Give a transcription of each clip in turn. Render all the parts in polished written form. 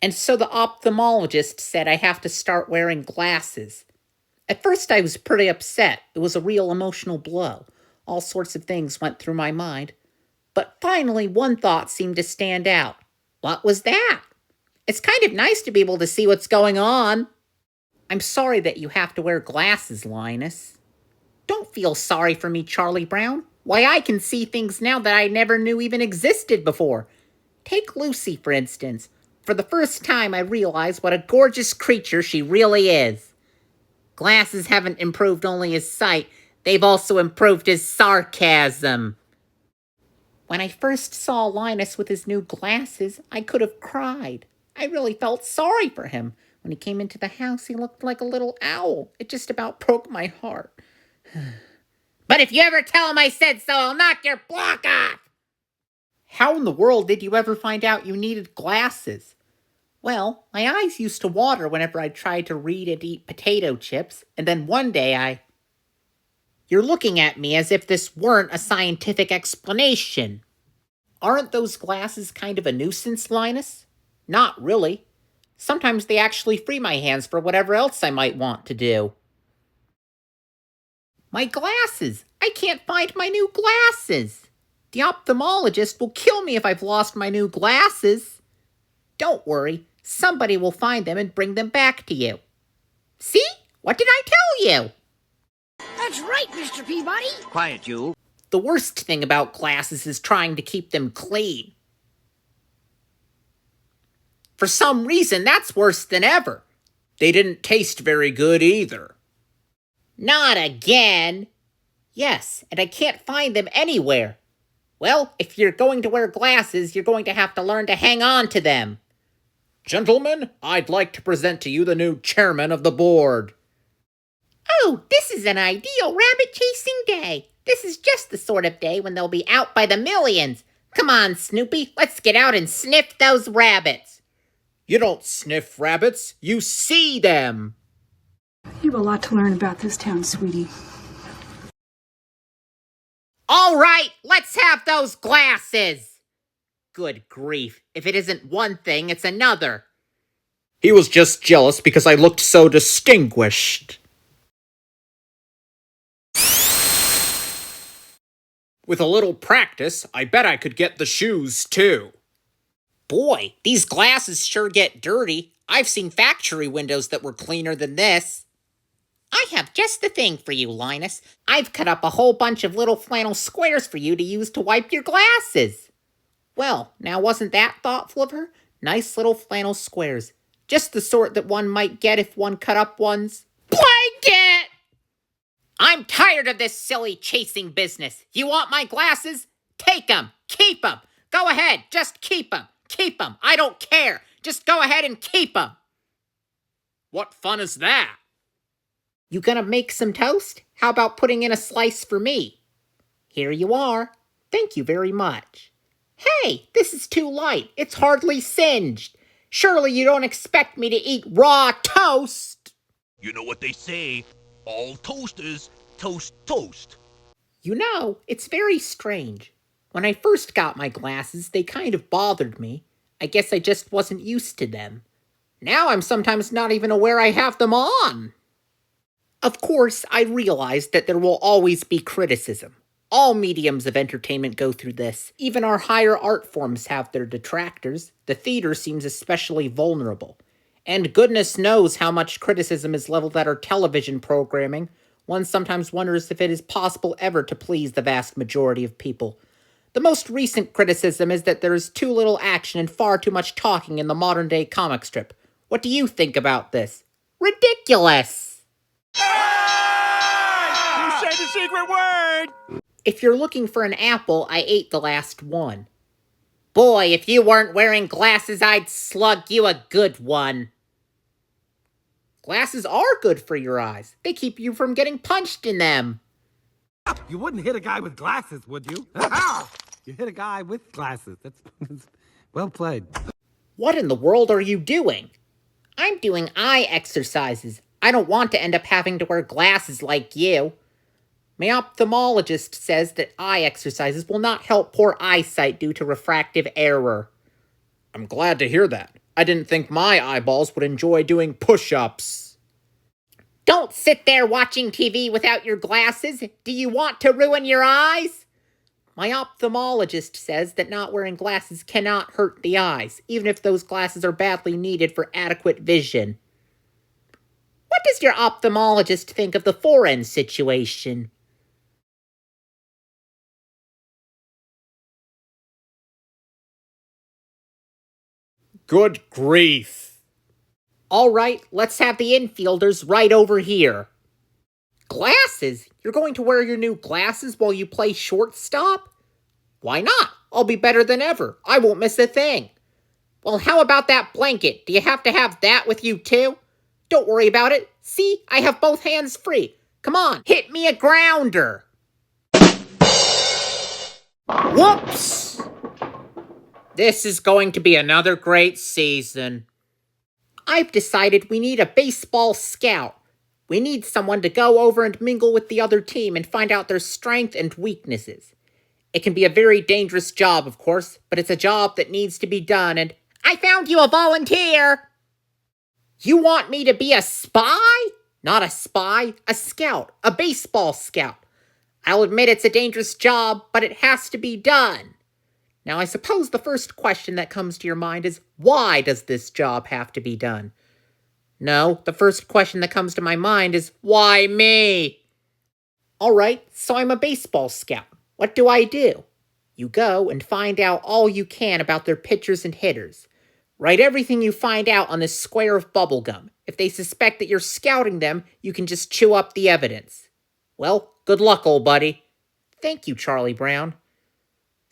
And so the ophthalmologist said I have to start wearing glasses. At first, I was pretty upset. It was a real emotional blow. All sorts of things went through my mind. But finally, one thought seemed to stand out. What was that? It's kind of nice to be able to see what's going on. I'm sorry that you have to wear glasses, Linus. Don't feel sorry for me, Charlie Brown. Why, I can see things now that I never knew even existed before. Take Lucy, for instance. For the first time, I realized what a gorgeous creature she really is. Glasses haven't improved only his sight, they've also improved his sarcasm. When I first saw Linus with his new glasses, I could have cried. I really felt sorry for him. When he came into the house, he looked like a little owl. It just about broke my heart. But if you ever tell him I said so, I'll knock your block off! How in the world did you ever find out you needed glasses? Well, my eyes used to water whenever I tried to read and eat potato chips, and then one day You're looking at me as if this weren't a scientific explanation. Aren't those glasses kind of a nuisance, Linus? Not really. Sometimes they actually free my hands for whatever else I might want to do. My glasses! I can't find my new glasses! The ophthalmologist will kill me if I've lost my new glasses. Don't worry, somebody will find them and bring them back to you. See? What did I tell you? That's right, Mr. Peabody. Quiet, you. The worst thing about glasses is trying to keep them clean. For some reason, that's worse than ever. They didn't taste very good either. Not again. Yes, and I can't find them anywhere. Well, if you're going to wear glasses, you're going to have to learn to hang on to them. Gentlemen, I'd like to present to you the new chairman of the board. Oh, this is an ideal rabbit-chasing day. This is just the sort of day when they'll be out by the millions. Come on, Snoopy, let's get out and sniff those rabbits. You don't sniff rabbits, you see them. You have a lot to learn about this town, sweetie. All right, let's have those glasses. Good grief, if it isn't one thing, it's another. He was just jealous because I looked so distinguished. With a little practice, I bet I could get the shoes, too. Boy, these glasses sure get dirty. I've seen factory windows that were cleaner than this. I have just the thing for you, Linus. I've cut up a whole bunch of little flannel squares for you to use to wipe your glasses. Well, now wasn't that thoughtful of her? Nice little flannel squares. Just the sort that one might get if one cut up one's blanket! I'm tired of this silly chasing business. You want my glasses? Take them. Keep them. Go ahead. Just keep them. Keep them. I don't care. Just go ahead and keep them. What fun is that? You gonna make some toast? How about putting in a slice for me? Here you are. Thank you very much. Hey, this is too light. It's hardly singed. Surely you don't expect me to eat raw toast? You know what they say, all toasters toast toast. You know, it's very strange. When I first got my glasses, they kind of bothered me. I guess I just wasn't used to them. Now I'm sometimes not even aware I have them on. Of course, I realize that there will always be criticism. All mediums of entertainment go through this. Even our higher art forms have their detractors. The theater seems especially vulnerable. And goodness knows how much criticism is leveled at our television programming. One sometimes wonders if it is possible ever to please the vast majority of people. The most recent criticism is that there is too little action and far too much talking in the modern-day comic strip. What do you think about this? Ridiculous! You said the secret word! If you're looking for an apple, I ate the last one. Boy, if you weren't wearing glasses, I'd slug you a good one. Glasses are good for your eyes. They keep you from getting punched in them. You wouldn't hit a guy with glasses, would you? You hit a guy with glasses. That's well played. What in the world are you doing? I'm doing eye exercises. I don't want to end up having to wear glasses like you. My ophthalmologist says that eye exercises will not help poor eyesight due to refractive error. I'm glad to hear that. I didn't think my eyeballs would enjoy doing push-ups. Don't sit there watching TV without your glasses. Do you want to ruin your eyes? My ophthalmologist says that not wearing glasses cannot hurt the eyes, even if those glasses are badly needed for adequate vision. What does your ophthalmologist think of the foreign situation? Good grief. All right, let's have the infielders right over here. Glasses? You're going to wear your new glasses while you play shortstop? Why not? I'll be better than ever. I won't miss a thing. Well, how about that blanket? Do you have to have that with you too? Don't worry about it. See, I have both hands free. Come on, hit me a grounder. Whoops! This is going to be another great season. I've decided we need a baseball scout. We need someone to go over and mingle with the other team and find out their strengths and weaknesses. It can be a very dangerous job, of course, but it's a job that needs to be done, and I found you a volunteer! You want me to be a spy? Not a spy, a scout, a baseball scout. I'll admit it's a dangerous job, but it has to be done. Now, I suppose the first question that comes to your mind is, why does this job have to be done? No, the first question that comes to my mind is, why me? All right, so I'm a baseball scout. What do I do? You go and find out all you can about their pitchers and hitters. Write everything you find out on this square of bubblegum. If they suspect that you're scouting them, you can just chew up the evidence. Well, good luck, old buddy. Thank you, Charlie Brown.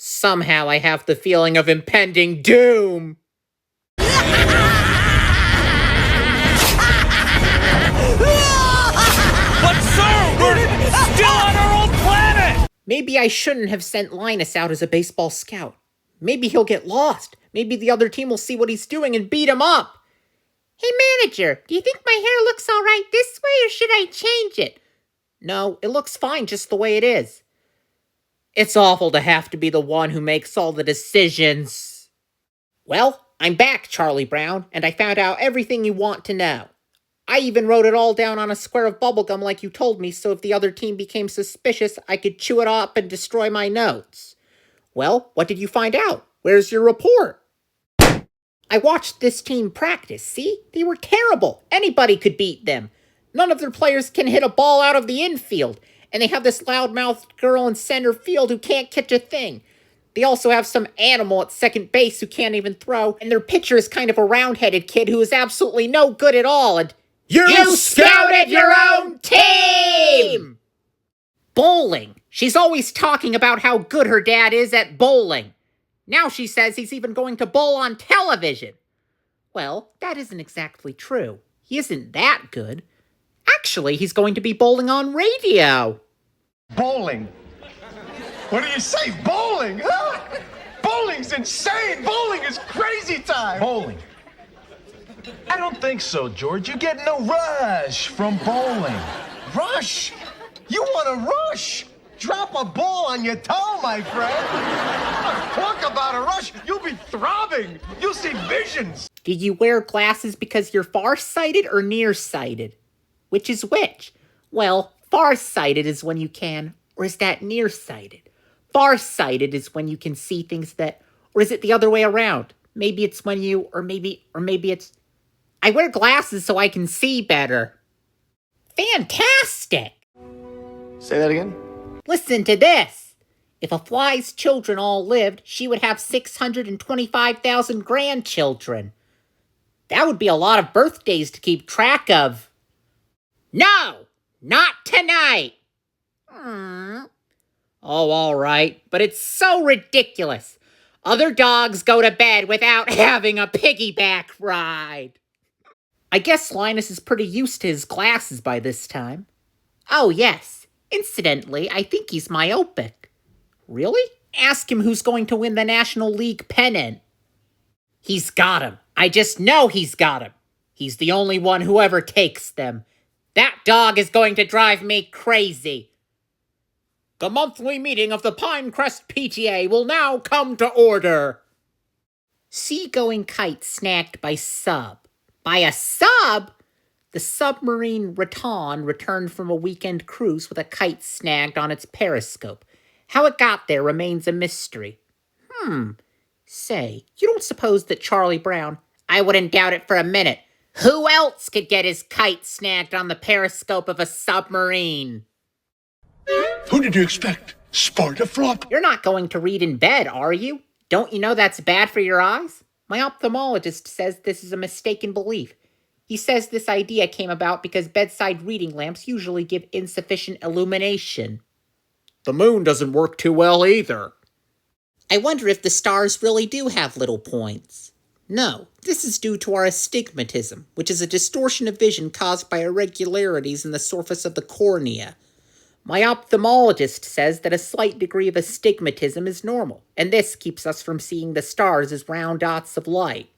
Somehow I have the feeling of impending doom. But sir, we're still on our old planet! Maybe I shouldn't have sent Linus out as a baseball scout. Maybe he'll get lost. Maybe the other team will see what he's doing and beat him up. Hey, manager, do you think my hair looks all right this way, or should I change it? No, it looks fine just the way it is. It's awful to have to be the one who makes all the decisions. Well, I'm back, Charlie Brown, and I found out everything you want to know. I even wrote it all down on a square of bubblegum like you told me, so if the other team became suspicious, I could chew it up and destroy my notes. Well, what did you find out? Where's your report? I watched this team practice, see? They were terrible. Anybody could beat them. None of their players can hit a ball out of the infield, and they have this loudmouthed girl in center field who can't catch a thing. They also have some animal at second base who can't even throw, and their pitcher is kind of a round-headed kid who is absolutely no good at all, and you scouted your own team! Bowling. She's always talking about how good her dad is at bowling. Now she says he's even going to bowl on television. Well, that isn't exactly true. He isn't that good. Actually, he's going to be bowling on radio. Bowling? What do you say? Bowling? Huh? Bowling's insane! Bowling is crazy time! Bowling? I don't think so, George. You get no rush from bowling. Rush? You want to rush? Drop a ball on your toe, my friend. Talk about a rush. You'll be throbbing. You'll see visions. Do you wear glasses because you're farsighted or nearsighted? Which is which? Well, farsighted is when you can, or is that nearsighted? Farsighted is when you can see things that, or is it the other way around? Maybe it's when you, or maybe it's, I wear glasses so I can see better. Fantastic! Say that again? Listen to this. If a fly's children all lived, she would have 625,000 grandchildren. That would be a lot of birthdays to keep track of. No, not tonight. Oh, all right, but it's so ridiculous. Other dogs go to bed without having a piggyback ride. I guess Linus is pretty used to his glasses by this time. Oh, yes. Incidentally, I think he's myopic. Really? Ask him who's going to win the National League pennant. He's got him. I just know he's got him. He's the only one who ever takes them. That dog is going to drive me crazy. The monthly meeting of the Pinecrest PTA will now come to order. Seagoing kite snagged by sub. By a sub? The submarine Raton returned from a weekend cruise with a kite snagged on its periscope. How it got there remains a mystery. Say, you don't suppose that Charlie Brown... I wouldn't doubt it for a minute. Who else could get his kite snagged on the periscope of a submarine? Who did you expect? Sparta Flop? You're not going to read in bed, are you? Don't you know that's bad for your eyes? My ophthalmologist says this is a mistaken belief. He says this idea came about because bedside reading lamps usually give insufficient illumination. The moon doesn't work too well either. I wonder if the stars really do have little points. No, this is due to our astigmatism, which is a distortion of vision caused by irregularities in the surface of the cornea. My ophthalmologist says that a slight degree of astigmatism is normal, and this keeps us from seeing the stars as round dots of light.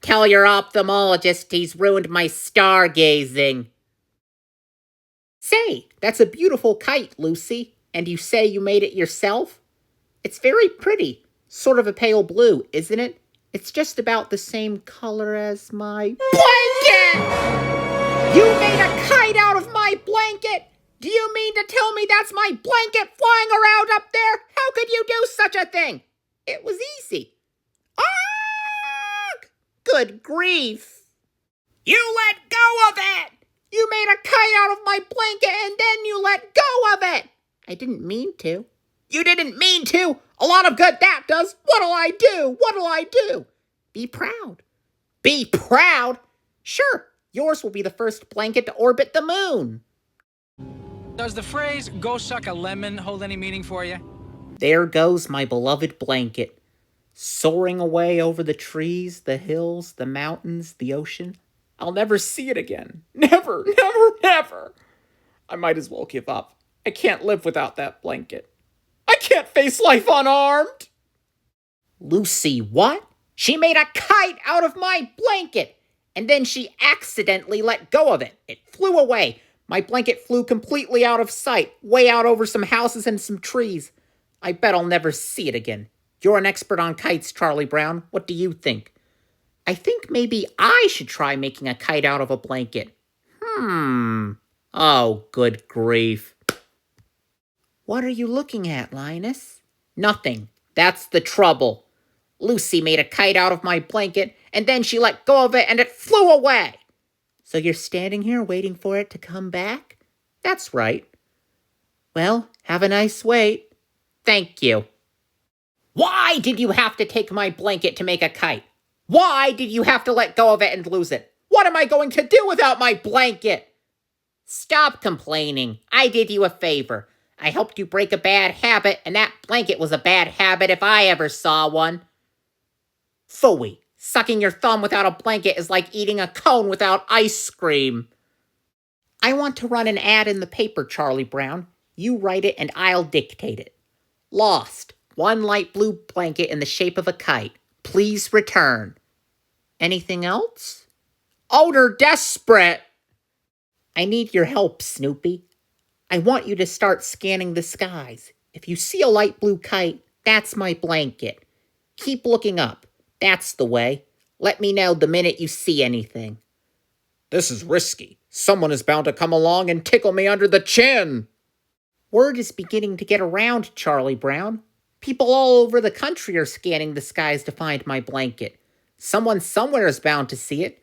Tell your ophthalmologist he's ruined my stargazing. Say, that's a beautiful kite, Lucy. And you say you made it yourself? It's very pretty. Sort of a pale blue, isn't it? It's just about the same color as my blanket! You made a kite out of my blanket? Do you mean to tell me that's my blanket flying around up there? How could you do such a thing? It was easy. Ah! Good grief. You let go of it! You made a kite out of my blanket and then you let go of it! I didn't mean to. You didn't mean to? A lot of good that does. What'll I do? What'll I do? Be proud. Be proud? Sure, yours will be the first blanket to orbit the moon. Does the phrase, go suck a lemon, hold any meaning for you? There goes my beloved blanket, soaring away over the trees, the hills, the mountains, the ocean. I'll never see it again. Never, never, never. I might as well give up. I can't live without that blanket. I can't face life unarmed. Lucy, what? She made a kite out of my blanket, and then she accidentally let go of it. It flew away. My blanket flew completely out of sight, way out over some houses and some trees. I bet I'll never see it again. You're an expert on kites, Charlie Brown. What do you think? I think maybe I should try making a kite out of a blanket. Oh, good grief. What are you looking at, Linus? Nothing. That's the trouble. Lucy made a kite out of my blanket, and then she let go of it, and it flew away. So you're standing here waiting for it to come back? That's right. Well, have a nice wait. Thank you. Why did you have to take my blanket to make a kite? Why did you have to let go of it and lose it? What am I going to do without my blanket? Stop complaining. I did you a favor. I helped you break a bad habit, and that blanket was a bad habit if I ever saw one. Phooey. Sucking your thumb without a blanket is like eating a cone without ice cream. I want to run an ad in the paper, Charlie Brown. You write it and I'll dictate it. Lost. One light blue blanket in the shape of a kite. Please return. Anything else? Odor desperate. I need your help, Snoopy. I want you to start scanning the skies. If you see a light blue kite, that's my blanket. Keep looking up. That's the way. Let me know the minute you see anything. This is risky. Someone is bound to come along and tickle me under the chin. Word is beginning to get around, Charlie Brown. People all over the country are scanning the skies to find my blanket. Someone somewhere is bound to see it.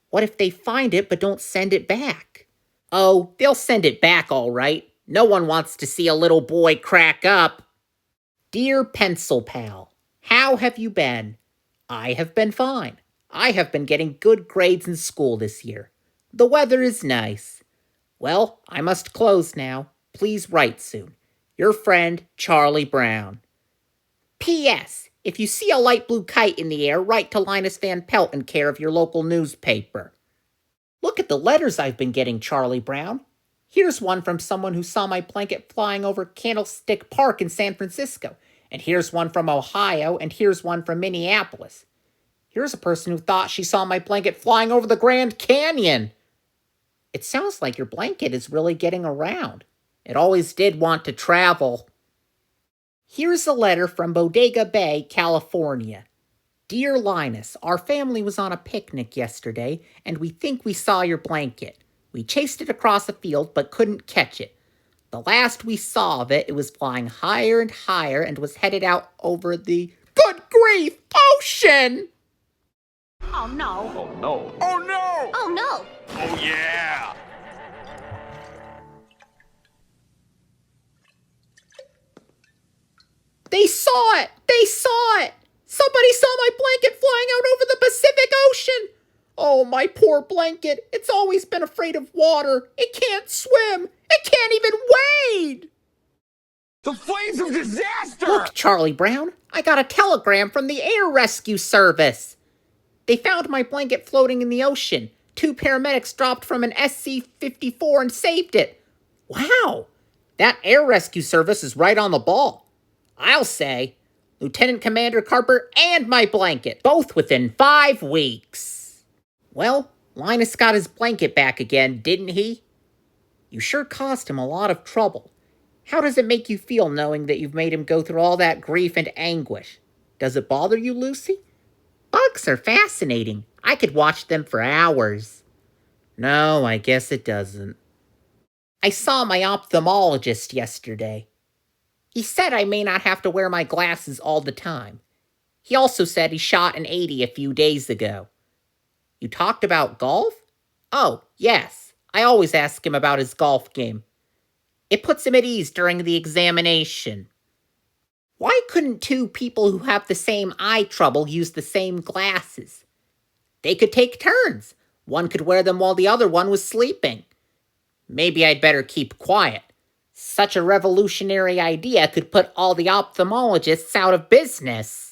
What if they find it but don't send it back? Oh, they'll send it back all right. No one wants to see a little boy crack up. Dear Pencil Pal, how have you been? I have been fine. I have been getting good grades in school this year. The weather is nice. Well, I must close now. Please write soon. Your friend, Charlie Brown. P.S. If you see a light blue kite in the air, write to Linus Van Pelt in care of your local newspaper. Look at the letters I've been getting, Charlie Brown. Here's one from someone who saw my blanket flying over Candlestick Park in San Francisco. And here's one from Ohio, and here's one from Minneapolis. Here's a person who thought she saw my blanket flying over the Grand Canyon. It sounds like your blanket is really getting around. It always did want to travel. Here's a letter from Bodega Bay, California. Dear Linus, our family was on a picnic yesterday, and we think we saw your blanket. We chased it across a field, but couldn't catch it. The last we saw of it, it was flying higher and higher and was headed out over the, good grief, ocean! Oh no. Oh no. Oh no. Oh yeah. They saw it! They saw it! Somebody saw my blanket flying out over the Pacific Ocean! Oh, my poor blanket. It's always been afraid of water. It can't swim. It can't even wade! The flames of disaster! Look, Charlie Brown, I got a telegram from the Air Rescue Service. They found my blanket floating in the ocean. 2 paramedics dropped from an SC-54 and saved it. Wow, that Air Rescue Service is right on the ball. I'll say, Lieutenant Commander Carper and my blanket, both within 5 weeks. Well, Linus got his blanket back again, didn't he? You sure caused him a lot of trouble. How does it make you feel knowing that you've made him go through all that grief and anguish? Does it bother you, Lucy? Bugs are fascinating. I could watch them for hours. No, I guess it doesn't. I saw my ophthalmologist yesterday. He said I may not have to wear my glasses all the time. He also said he shot an 80 a few days ago. You talked about golf? Oh, yes. I always ask him about his golf game. It puts him at ease during the examination. Why couldn't 2 people who have the same eye trouble use the same glasses? They could take turns. One could wear them while the other one was sleeping. Maybe I'd better keep quiet. Such a revolutionary idea could put all the ophthalmologists out of business.